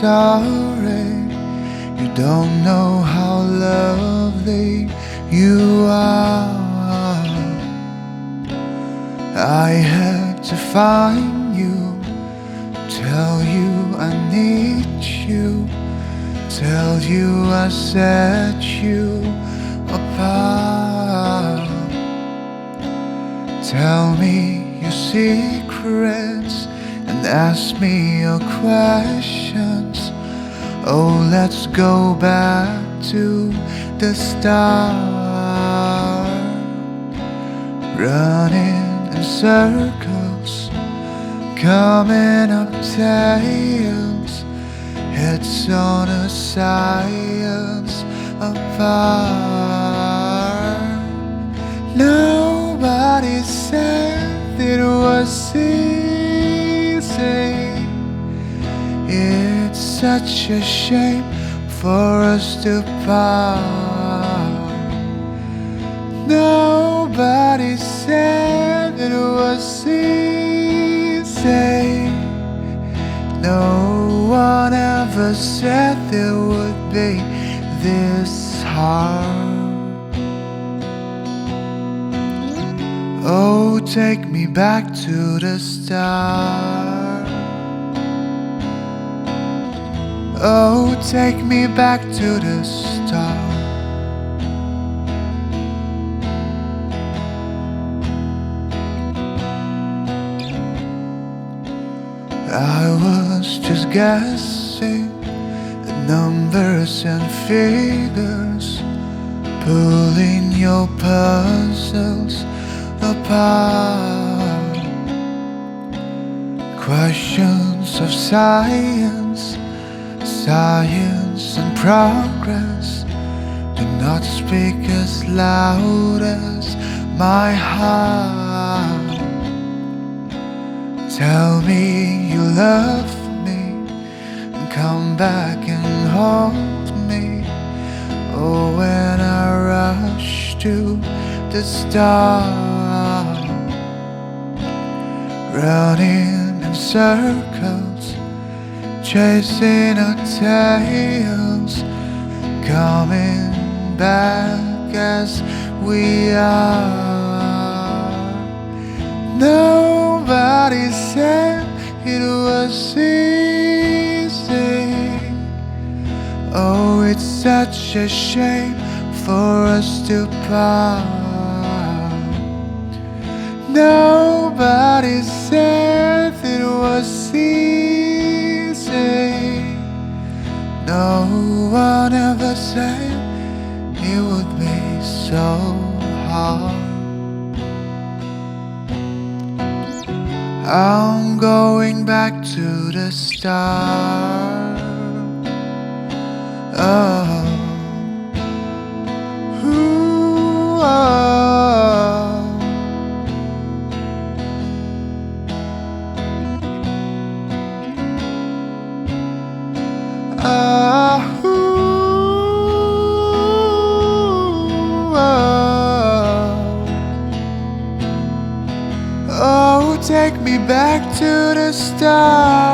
sorry. You don't know how lovely you are. I had to find you, tell you I need you, tell you I set you apart. Tell me your secrets and ask me your questions. Oh, let's go back to the start. Running in circles, coming up tails, heads on a science apart. Nobody said it was easy. It's such a shame for us to part. Nobody said it was easy. No one ever said it would be this hard. Oh, take me back to the start. Oh, take me back to the start. I was just guessing at numbers and figures, pulling your puzzles apart. Questions of science, science and progress do not speak as loud as my heart. Tell me you love me and come back and hold me. Oh, when I rush to the start, running in circles, chasing our tails, coming back as we are. Nobody said it was easy. Oh, it's such a shame for us to part. Nobody said it was easy. No one ever said it would be so hard. I'm going back to the start. Oh, ooh, oh. Oh, take me back to the start.